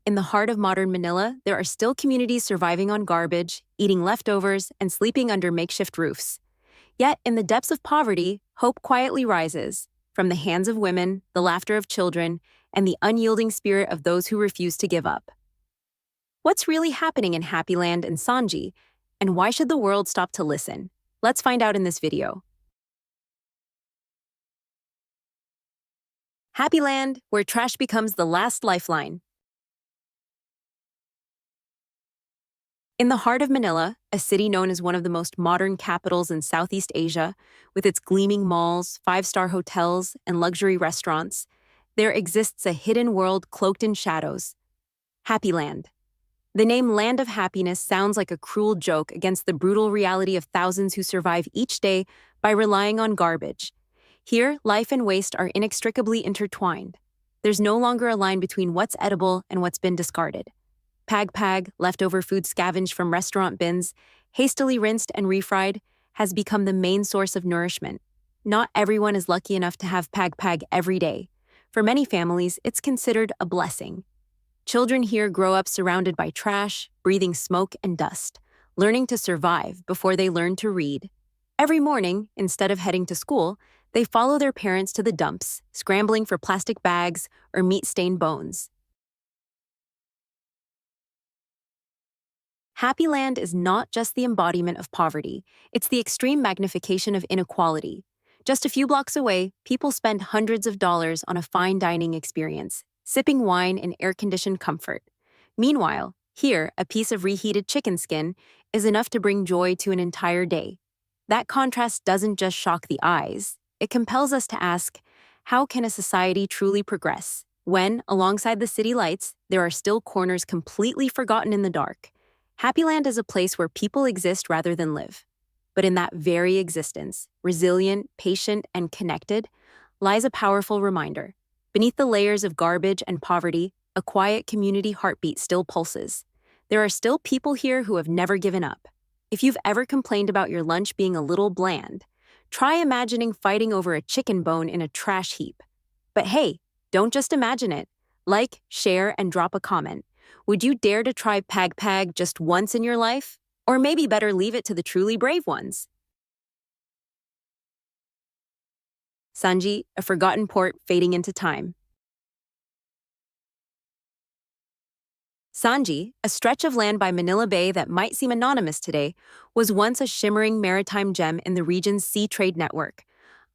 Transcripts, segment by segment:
In the heart of modern Manila, there are still communities surviving on garbage, eating leftovers, and sleeping under makeshift roofs. Yet, in the depths of poverty, hope quietly rises, from the hands of women, the laughter of children, and the unyielding spirit of those who refuse to give up. What's really happening in Happy Land and Sangui, and why should the world stop to listen? Let's find out in this video. Happy Land, where trash becomes the last lifeline. In the heart of Manila, a city known as one of the most modern capitals in Southeast Asia, with its gleaming malls, five-star hotels, and luxury restaurants, there exists a hidden world cloaked in shadows. Happy Land. The name Land of Happiness sounds like a cruel joke against the brutal reality of thousands who survive each day by relying on garbage. Here, life and waste are inextricably intertwined. There's no longer a line between what's edible and what's been discarded. Pag, leftover food scavenged from restaurant bins, hastily rinsed and refried, has become the main source of nourishment. Not everyone is lucky enough to have pag every day. For many families, it's considered a blessing. Children here grow up surrounded by trash, breathing smoke and dust, learning to survive before they learn to read. Every morning, instead of heading to school, they follow their parents to the dumps, scrambling for plastic bags or meat-stained bones. Happy Land is not just the embodiment of poverty, it's the extreme magnification of inequality. Just a few blocks away, people spend hundreds of dollars on a fine dining experience, sipping wine in air-conditioned comfort. Meanwhile, here, a piece of reheated chicken skin is enough to bring joy to an entire day. That contrast doesn't just shock the eyes, it compels us to ask, how can a society truly progress when, alongside the city lights, there are still corners completely forgotten in the dark? Happy Land is a place where people exist rather than live. But in that very existence, resilient, patient, and connected, lies a powerful reminder. Beneath the layers of garbage and poverty, a quiet community heartbeat still pulses. There are still people here who have never given up. If you've ever complained about your lunch being a little bland, try imagining fighting over a chicken bone in a trash heap. But hey, don't just imagine it. Like, share, and drop a comment. Would you dare to try pag just once in your life? Or maybe better leave it to the truly brave ones. Sangui, a forgotten port fading into time. Sangui, a stretch of land by Manila Bay that might seem anonymous today, was once a shimmering maritime gem in the region's sea trade network.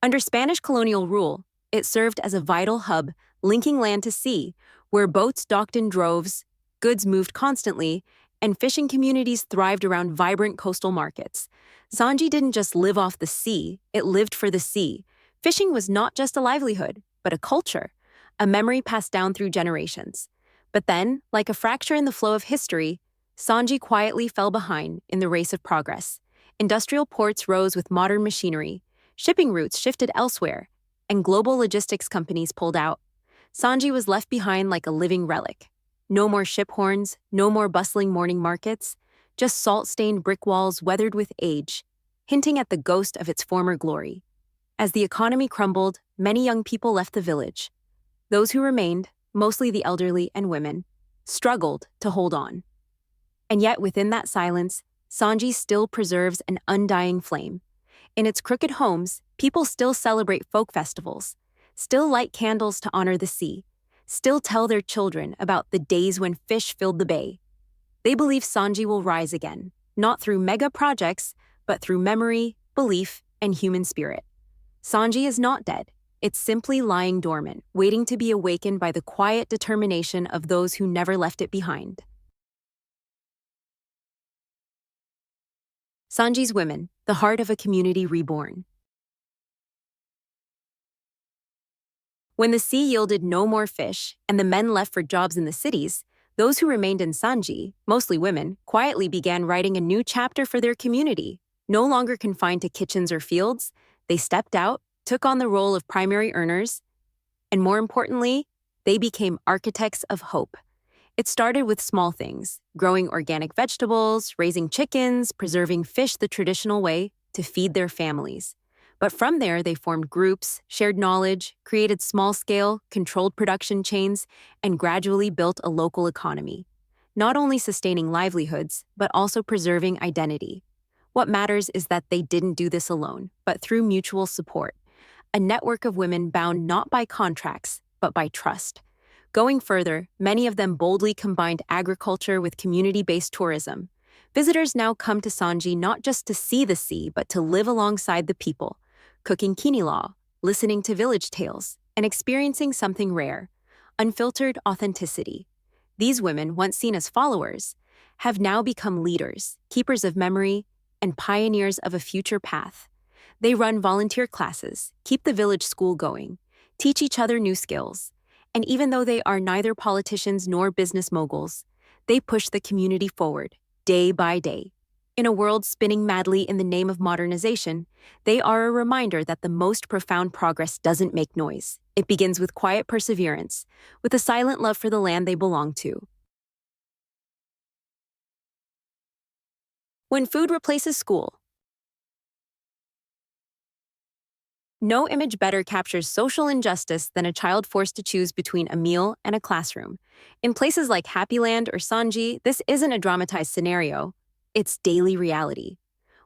Under Spanish colonial rule, it served as a vital hub linking land to sea, where boats docked in droves, goods moved constantly, and fishing communities thrived around vibrant coastal markets. Sangui didn't just live off the sea, it lived for the sea. Fishing was not just a livelihood, but a culture, a memory passed down through generations. But then, like a fracture in the flow of history, Sangui quietly fell behind in the race of progress. Industrial ports rose with modern machinery, shipping routes shifted elsewhere, and global logistics companies pulled out. Sangui was left behind like a living relic. No more ship horns, no more bustling morning markets, just salt-stained brick walls weathered with age, hinting at the ghost of its former glory. As the economy crumbled, many young people left the village. Those who remained, mostly the elderly and women, struggled to hold on. And yet within that silence, Sangui still preserves an undying flame. In its crooked homes, people still celebrate folk festivals, still light candles to honor the sea, still tell their children about the days when fish filled the bay. They believe Sangui will rise again, not through mega projects, but through memory, belief, and human spirit. Sangui is not dead. It's simply lying dormant, waiting to be awakened by the quiet determination of those who never left it behind. Sangui's women, the heart of a community reborn. When the sea yielded no more fish and the men left for jobs in the cities, those who remained in Sangui, mostly women, quietly began writing a new chapter for their community. No longer confined to kitchens or fields, they stepped out, took on the role of primary earners, and more importantly, they became architects of hope. It started with small things, growing organic vegetables, raising chickens, preserving fish the traditional way to feed their families. But from there, they formed groups, shared knowledge, created small-scale, controlled production chains, and gradually built a local economy, not only sustaining livelihoods, but also preserving identity. What matters is that they didn't do this alone, but through mutual support, a network of women bound not by contracts, but by trust. Going further, many of them boldly combined agriculture with community-based tourism. Visitors now come to Sangui not just to see the sea, but to live alongside the people, cooking kinilaw, listening to village tales, and experiencing something rare, unfiltered authenticity. These women, once seen as followers, have now become leaders, keepers of memory, and pioneers of a future path. They run volunteer classes, keep the village school going, teach each other new skills, and even though they are neither politicians nor business moguls, they push the community forward, day by day. In a world spinning madly in the name of modernization, they are a reminder that the most profound progress doesn't make noise. It begins with quiet perseverance, with a silent love for the land they belong to. When food replaces school. No image better captures social injustice than a child forced to choose between a meal and a classroom. In places like Happy Land or Sangui, this isn't a dramatized scenario, it's daily reality.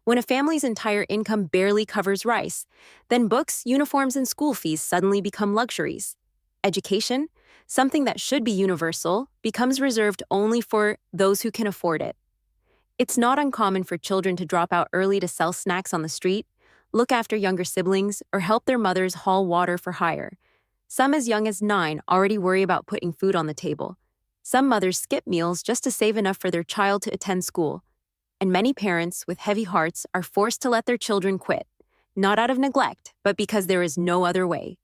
When a family's entire income barely covers rice, then books, uniforms, and school fees suddenly become luxuries. Education, something that should be universal, becomes reserved only for those who can afford it. It's not uncommon for children to drop out early to sell snacks on the street, look after younger siblings, or help their mothers haul water for hire. Some as young as 9 already worry about putting food on the table. Some mothers skip meals just to save enough for their child to attend school. And many parents with heavy hearts are forced to let their children quit, not out of neglect, but because there is no other way.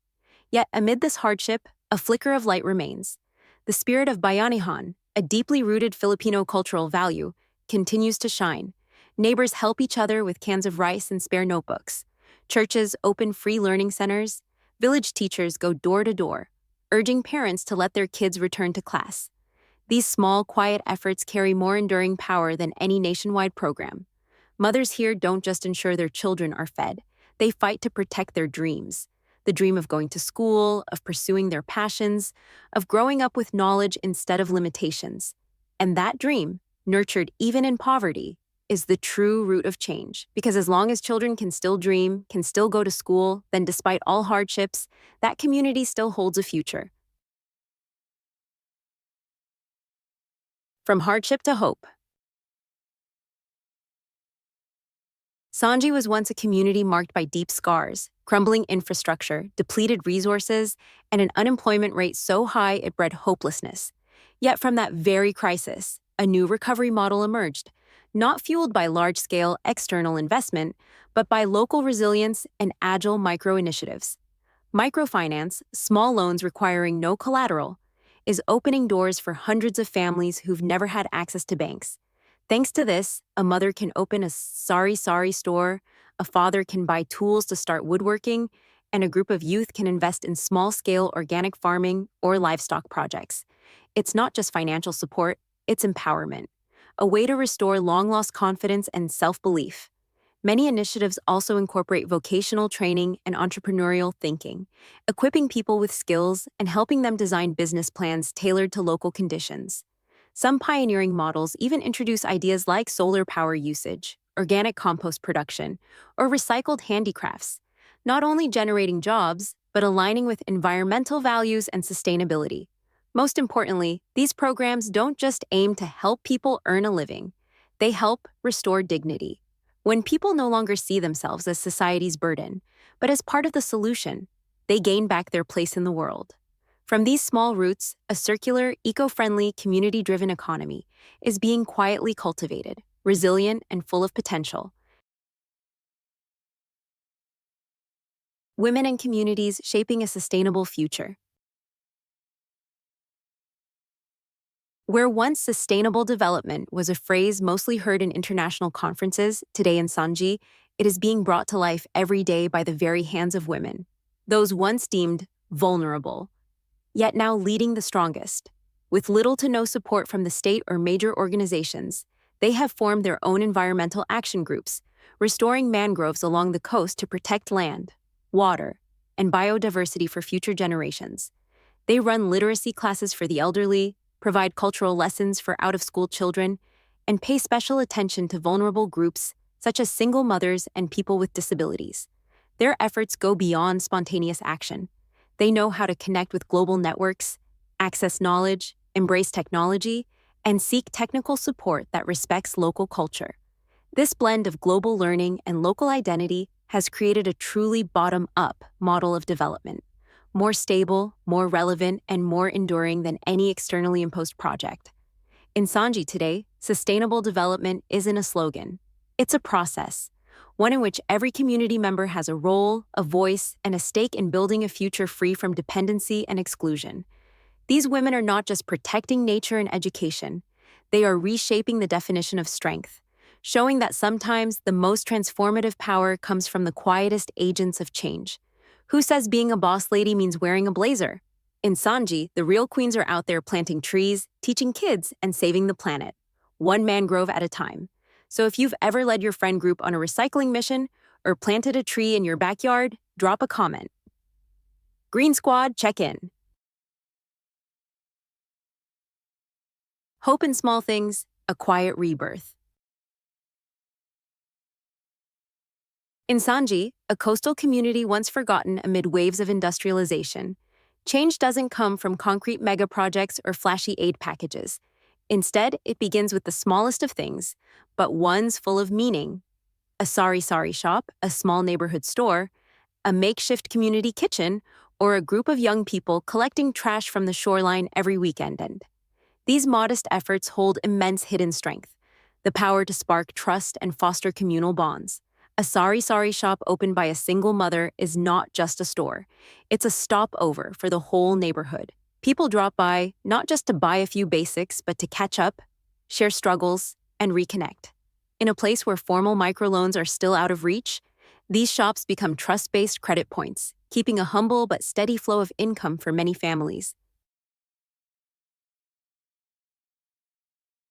Yet amid this hardship, a flicker of light remains. The spirit of bayanihan, a deeply rooted Filipino cultural value, continues to shine. Neighbors help each other with cans of rice and spare notebooks. Churches open free learning centers. Village teachers go door to door, urging parents to let their kids return to class. These small, quiet efforts carry more enduring power than any nationwide program. Mothers here don't just ensure their children are fed. They fight to protect their dreams. The dream of going to school, of pursuing their passions, of growing up with knowledge instead of limitations. And that dream, nurtured even in poverty, is the true root of change. Because as long as children can still dream, can still go to school, then despite all hardships, that community still holds a future. From hardship to hope. Sangui was once a community marked by deep scars, crumbling infrastructure, depleted resources, and an unemployment rate so high it bred hopelessness. Yet from that very crisis, a new recovery model emerged, not fueled by large-scale external investment, but by local resilience and agile micro-initiatives. Microfinance, small loans requiring no collateral, is opening doors for hundreds of families who've never had access to banks. Thanks to this, a mother can open a sari-sari store, a father can buy tools to start woodworking, and a group of youth can invest in small-scale organic farming or livestock projects. It's not just financial support, it's empowerment, a way to restore long-lost confidence and self-belief. Many initiatives also incorporate vocational training and entrepreneurial thinking, equipping people with skills and helping them design business plans tailored to local conditions. Some pioneering models even introduce ideas like solar power usage, organic compost production, or recycled handicrafts, not only generating jobs, but aligning with environmental values and sustainability. Most importantly, these programs don't just aim to help people earn a living, they help restore dignity. When people no longer see themselves as society's burden, but as part of the solution, they gain back their place in the world. From these small roots, a circular, eco-friendly, community-driven economy is being quietly cultivated, resilient and full of potential. Women and communities shaping a sustainable future. Where once sustainable development was a phrase mostly heard in international conferences, today in Sangui, it is being brought to life every day by the very hands of women, those once deemed vulnerable, yet now leading the strongest. With little to no support from the state or major organizations, they have formed their own environmental action groups, restoring mangroves along the coast to protect land, water, and biodiversity for future generations. They run literacy classes for the elderly, provide cultural lessons for out-of-school children, and pay special attention to vulnerable groups such as single mothers and people with disabilities. Their efforts go beyond spontaneous action. They know how to connect with global networks, access knowledge, embrace technology, and seek technical support that respects local culture. This blend of global learning and local identity has created a truly bottom-up model of development, more stable, more relevant, and more enduring than any externally imposed project. In Sangui today, sustainable development isn't a slogan. It's a process, one in which every community member has a role, a voice, and a stake in building a future free from dependency and exclusion. These women are not just protecting nature and education, they are reshaping the definition of strength, showing that sometimes the most transformative power comes from the quietest agents of change. Who says being a boss lady means wearing a blazer? In Sangui, the real queens are out there planting trees, teaching kids, and saving the planet, one mangrove at a time. So if you've ever led your friend group on a recycling mission or planted a tree in your backyard, drop a comment. Green Squad, check in. Hope in small things, a quiet rebirth. In Sangui, a coastal community once forgotten amid waves of industrialization, change doesn't come from concrete megaprojects or flashy aid packages. Instead, it begins with the smallest of things, but ones full of meaning. A sari shop, a small neighborhood store, a makeshift community kitchen, or a group of young people collecting trash from the shoreline every weekend. These modest efforts hold immense hidden strength, the power to spark trust and foster communal bonds. A sari shop opened by a single mother is not just a store. It's a stopover for the whole neighborhood. People drop by not just to buy a few basics, but to catch up, share struggles, and reconnect. In a place where formal microloans are still out of reach, these shops become trust-based credit points, keeping a humble but steady flow of income for many families.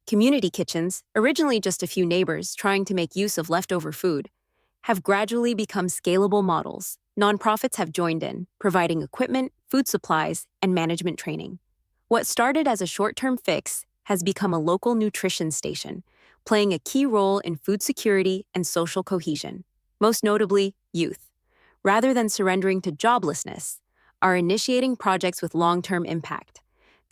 Community kitchens, originally just a few neighbors trying to make use of leftover food, have gradually become scalable models. Nonprofits have joined in, providing equipment, food supplies, and management training. What started as a short-term fix has become a local nutrition station, playing a key role in food security and social cohesion. Most notably, youth, rather than surrendering to joblessness, are initiating projects with long-term impact.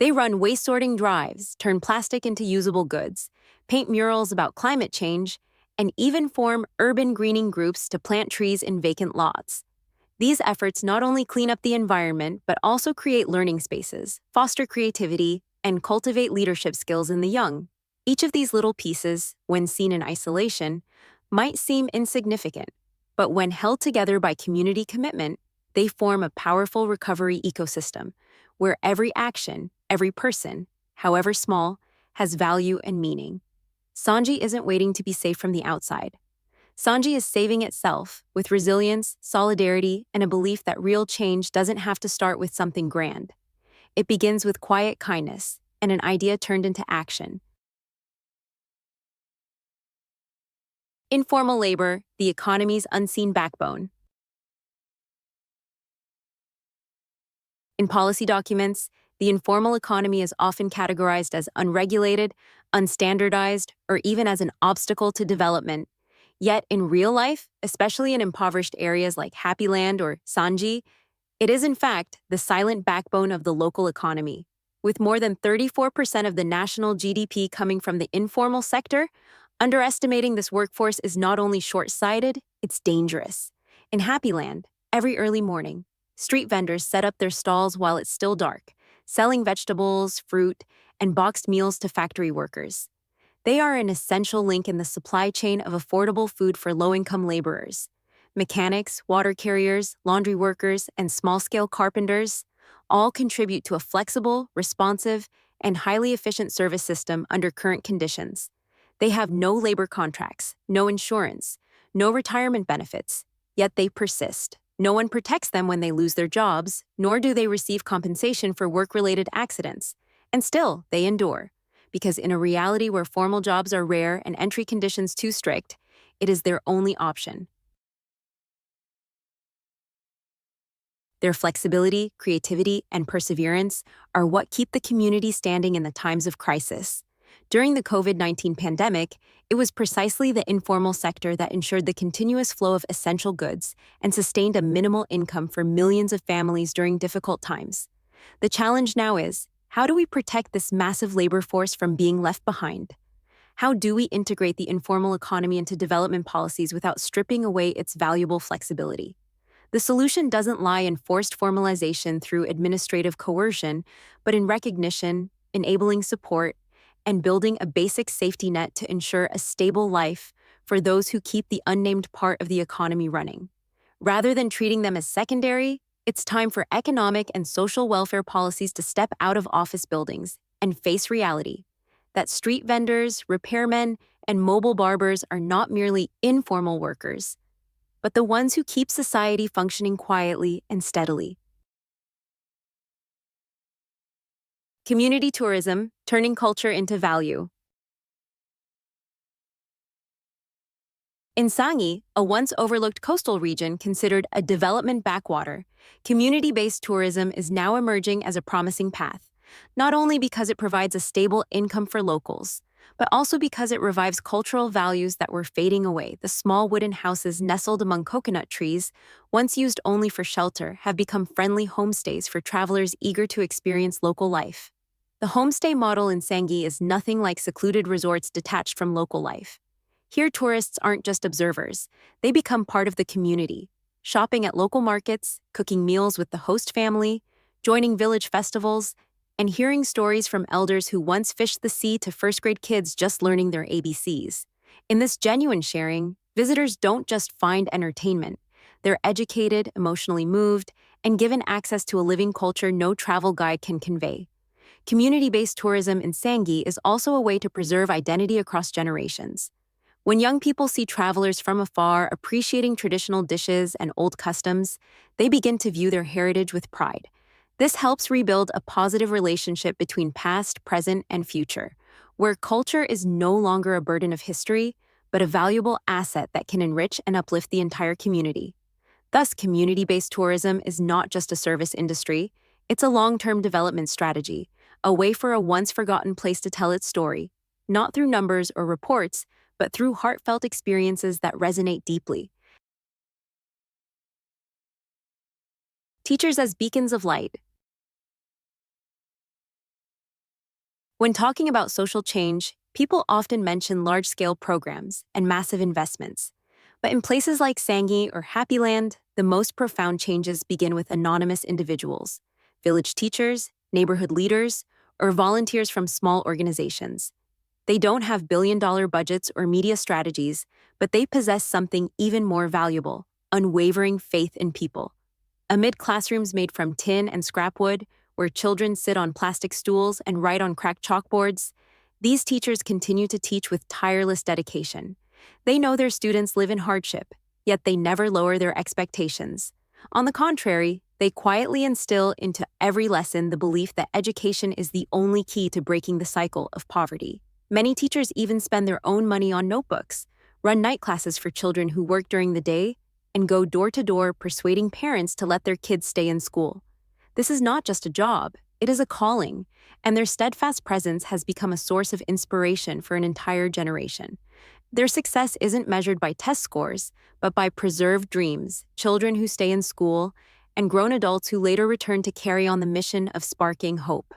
They run waste sorting drives, turn plastic into usable goods, paint murals about climate change, and even form urban greening groups to plant trees in vacant lots. These efforts not only clean up the environment, but also create learning spaces, foster creativity, and cultivate leadership skills in the young. Each of these little pieces, when seen in isolation, might seem insignificant, but when held together by community commitment, they form a powerful recovery ecosystem, where every action, every person, however small, has value and meaning. Sangui isn't waiting to be safe from the outside. Sangui is saving itself with resilience, solidarity, and a belief that real change doesn't have to start with something grand. It begins with quiet kindness and an idea turned into action. Informal labor, the economy's unseen backbone. In policy documents, the informal economy is often categorized as unregulated, unstandardized, or even as an obstacle to development. Yet in real life, especially in impoverished areas like Happy Land or Sangui, it is in fact the silent backbone of the local economy. With more than 34% of the national GDP coming from the informal sector, underestimating this workforce is not only short-sighted, it's dangerous. In Happy Land, every early morning, street vendors set up their stalls while it's still dark, selling vegetables, fruit, and boxed meals to factory workers. They are an essential link in the supply chain of affordable food for low-income laborers. Mechanics, water carriers, laundry workers, and small-scale carpenters all contribute to a flexible, responsive, and highly efficient service system under current conditions. They have no labor contracts, no insurance, no retirement benefits, yet they persist. No one protects them when they lose their jobs, nor do they receive compensation for work-related accidents. And still, they endure. Because in a reality where formal jobs are rare and entry conditions too strict, it is their only option. Their flexibility, creativity, and perseverance are what keep the community standing in the times of crisis. During the COVID-19 pandemic, it was precisely the informal sector that ensured the continuous flow of essential goods and sustained a minimal income for millions of families during difficult times. The challenge now is, how do we protect this massive labor force from being left behind? How do we integrate the informal economy into development policies without stripping away its valuable flexibility? The solution doesn't lie in forced formalization through administrative coercion, but in recognition, enabling support, and building a basic safety net to ensure a stable life for those who keep the unnamed part of the economy running. Rather than treating them as secondary, it's time for economic and social welfare policies to step out of office buildings and face reality that street vendors, repairmen, and mobile barbers are not merely informal workers, but the ones who keep society functioning quietly and steadily. Community tourism, turning culture into value. In Sangui, a once overlooked coastal region considered a development backwater, community-based tourism is now emerging as a promising path, not only because it provides a stable income for locals, but also because it revives cultural values that were fading away. The small wooden houses nestled among coconut trees, once used only for shelter, have become friendly homestays for travelers eager to experience local life. The homestay model in Sangui is nothing like secluded resorts detached from local life. Here, tourists aren't just observers, they become part of the community, shopping at local markets, cooking meals with the host family, joining village festivals, and hearing stories from elders who once fished the sea to first-grade kids just learning their ABCs. In this genuine sharing, visitors don't just find entertainment. They're educated, emotionally moved, and given access to a living culture no travel guide can convey. Community-based tourism in Sangui is also a way to preserve identity across generations. When young people see travelers from afar appreciating traditional dishes and old customs, they begin to view their heritage with pride. This helps rebuild a positive relationship between past, present, and future, where culture is no longer a burden of history, but a valuable asset that can enrich and uplift the entire community. Thus, community-based tourism is not just a service industry, it's a long-term development strategy, a way for a once-forgotten place to tell its story, not through numbers or reports, but through heartfelt experiences that resonate deeply. Teachers as beacons of light. When talking about social change, people often mention large-scale programs and massive investments. But in places like Sangui or Happy Land, the most profound changes begin with anonymous individuals, village teachers, neighborhood leaders, or volunteers from small organizations. They don't have billion-dollar budgets or media strategies, but they possess something even more valuable: unwavering faith in people. Amid classrooms made from tin and scrap wood, where children sit on plastic stools and write on cracked chalkboards, these teachers continue to teach with tireless dedication. They know their students live in hardship, yet they never lower their expectations. On the contrary, they quietly instill into every lesson the belief that education is the only key to breaking the cycle of poverty. Many teachers even spend their own money on notebooks, run night classes for children who work during the day, and go door to door persuading parents to let their kids stay in school. This is not just a job, it is a calling, and their steadfast presence has become a source of inspiration for an entire generation. Their success isn't measured by test scores, but by preserved dreams, children who stay in school, and grown adults who later return to carry on the mission of sparking hope.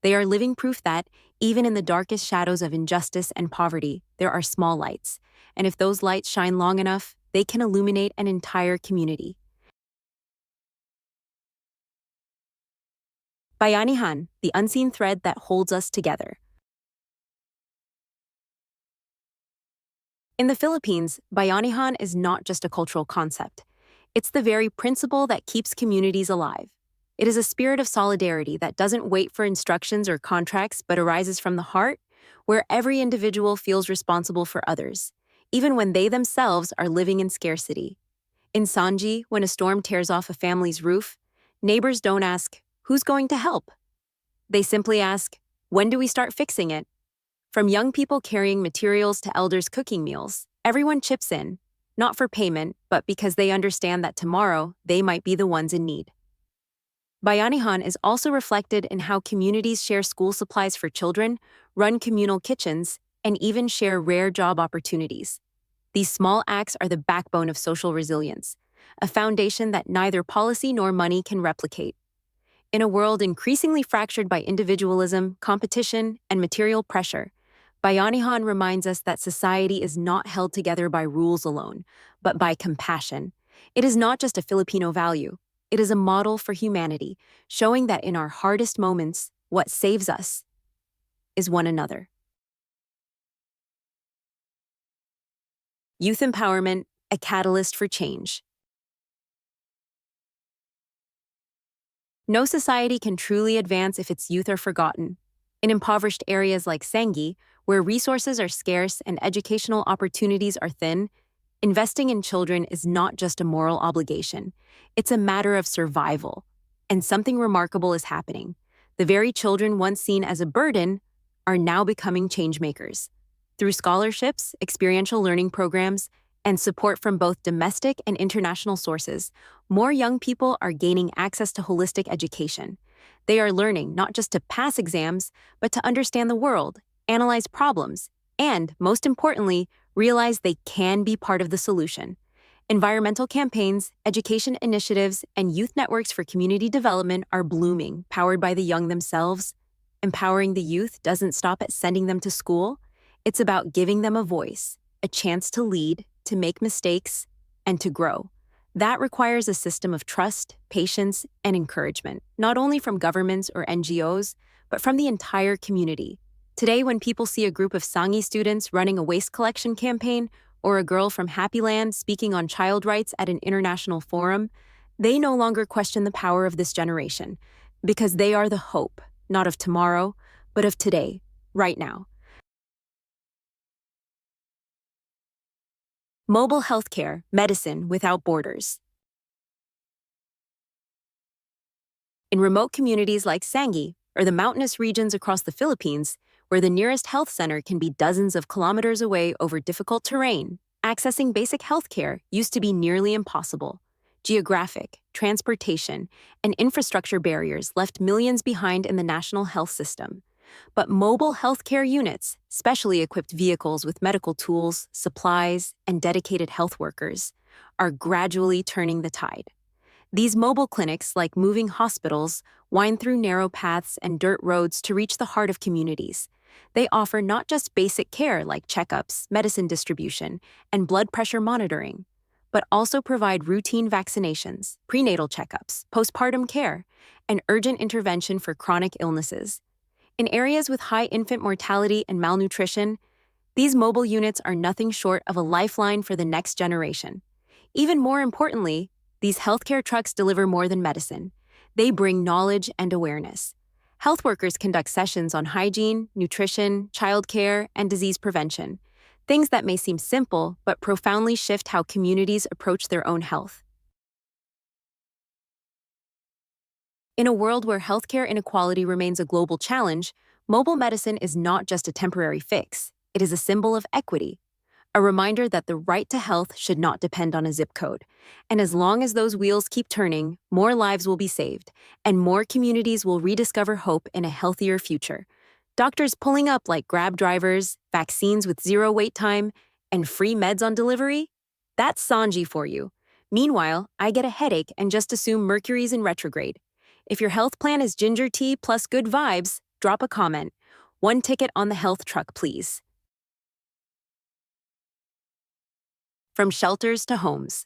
They are living proof that, even in the darkest shadows of injustice and poverty, there are small lights, and if those lights shine long enough, they can illuminate an entire community. Bayanihan, the unseen thread that holds us together. In the Philippines, Bayanihan is not just a cultural concept. It's the very principle that keeps communities alive. It is a spirit of solidarity that doesn't wait for instructions or contracts but arises from the heart, where every individual feels responsible for others, even when they themselves are living in scarcity. In Sanji, when a storm tears off a family's roof, neighbors don't ask, "Who's going to help?" They simply ask, "When do we start fixing it?" From young people carrying materials to elders cooking meals, Everyone chips in, not for payment, but because they understand that tomorrow they might be the ones in need. Bayanihan is also reflected in how communities share school supplies for children, run communal kitchens, and even share rare job opportunities. These small acts are the backbone of social resilience, a foundation that neither policy nor money can replicate. In a world increasingly fractured by individualism, competition, and material pressure, Bayanihan reminds us that society is not held together by rules alone, but by compassion. It is not just a Filipino value, it is a model for humanity, showing that in our hardest moments, what saves us is one another. Youth empowerment, a catalyst for change. No society can truly advance if its youth are forgotten. In impoverished areas like Sangui, where resources are scarce and educational opportunities are thin, investing in children is not just a moral obligation, it's a matter of survival. And something remarkable is happening. The very children once seen as a burden are now becoming changemakers. Through scholarships, experiential learning programs, and support from both domestic and international sources, more young people are gaining access to holistic education. They are learning not just to pass exams, but to understand the world, analyze problems, and, most importantly, realize they can be part of the solution. Environmental campaigns, education initiatives, and youth networks for community development are blooming, powered by the young themselves. Empowering the youth doesn't stop at sending them to school. It's about giving them a voice, a chance to lead, to make mistakes, and to grow. That requires a system of trust, patience, and encouragement, not only from governments or NGOs, but from the entire community. Today, when people see a group of Sangui students running a waste collection campaign or a girl from Happy Land speaking on child rights at an international forum, they no longer question the power of this generation, because they are the hope, not of tomorrow, but of today, right now. Mobile healthcare, medicine without borders. In remote communities like Sangui, or the mountainous regions across the Philippines, where the nearest health center can be dozens of kilometers away over difficult terrain, accessing basic healthcare used to be nearly impossible. Geographic, transportation, and infrastructure barriers left millions behind in the national health system. But mobile healthcare units, specially equipped vehicles with medical tools, supplies, and dedicated health workers, are gradually turning the tide. These mobile clinics, like moving hospitals, wind through narrow paths and dirt roads to reach the heart of communities. They offer not just basic care like checkups, medicine distribution, and blood pressure monitoring, but also provide routine vaccinations, prenatal checkups, postpartum care, and urgent intervention for chronic illnesses. In areas with high infant mortality and malnutrition, these mobile units are nothing short of a lifeline for the next generation. Even more importantly, these healthcare trucks deliver more than medicine. They bring knowledge and awareness. Health workers conduct sessions on hygiene, nutrition, childcare, and disease prevention, things that may seem simple but profoundly shift how communities approach their own health. In a world where healthcare inequality remains a global challenge, mobile medicine is not just a temporary fix. It is a symbol of equity, a reminder that the right to health should not depend on a zip code. And as long as those wheels keep turning, more lives will be saved, and more communities will rediscover hope in a healthier future. Doctors pulling up like Grab drivers, vaccines with zero wait time, and free meds on delivery? That's Sanji for you. Meanwhile, I get a headache and just assume Mercury's in retrograde. If your health plan is ginger tea plus good vibes, drop a comment. One ticket on the health truck, please. From shelters to homes.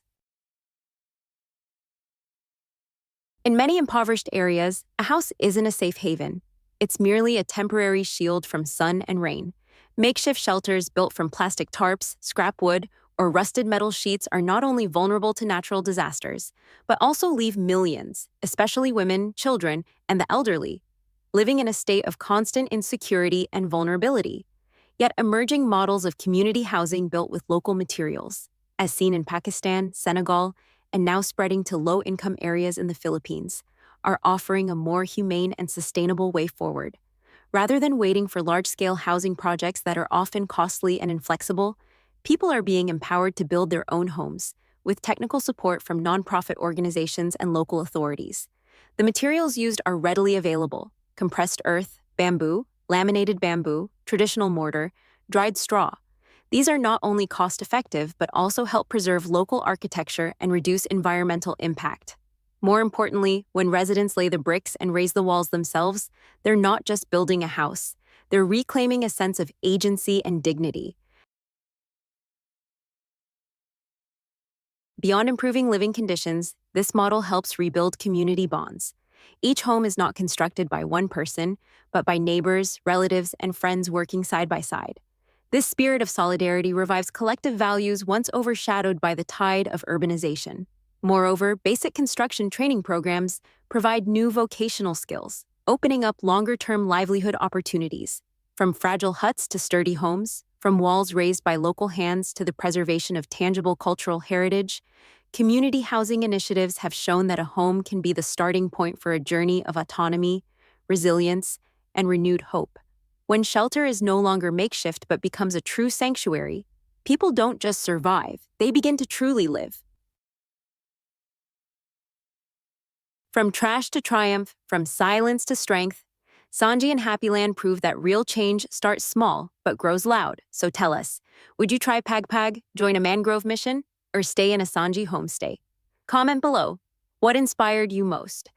In many impoverished areas, a house isn't a safe haven. It's merely a temporary shield from sun and rain. Makeshift shelters built from plastic tarps, scrap wood, or rusted metal sheets are not only vulnerable to natural disasters, but also leave millions, especially women, children, and the elderly, living in a state of constant insecurity and vulnerability. Yet emerging models of community housing built with local materials, as seen in Pakistan, Senegal, and now spreading to low-income areas in the Philippines, are offering a more humane and sustainable way forward. Rather than waiting for large-scale housing projects that are often costly and inflexible, People are being empowered to build their own homes, with technical support from nonprofit organizations and local authorities. The materials used are readily available: compressed earth, bamboo, laminated bamboo, traditional mortar, dried straw. These are not only cost-effective but also help preserve local architecture and reduce environmental impact. More importantly, when residents lay the bricks and raise the walls themselves, they're not just building a house, they're reclaiming a sense of agency and dignity. Beyond improving living conditions, this model helps rebuild community bonds. Each home is not constructed by one person, but by neighbors, relatives, and friends working side by side. This spirit of solidarity revives collective values once overshadowed by the tide of urbanization. Moreover, basic construction training programs provide new vocational skills, opening up longer-term livelihood opportunities. From fragile huts to sturdy homes, from walls raised by local hands to the preservation of tangible cultural heritage, community housing initiatives have shown that a home can be the starting point for a journey of autonomy, resilience, and renewed hope. When shelter is no longer makeshift but becomes a true sanctuary, people don't just survive, they begin to truly live. From trash to triumph, from silence to strength, Sanji and Happyland prove that real change starts small but grows loud. So tell us, would you try Pag, join a mangrove mission, or stay in a Sanji homestay? Comment below. What inspired you most?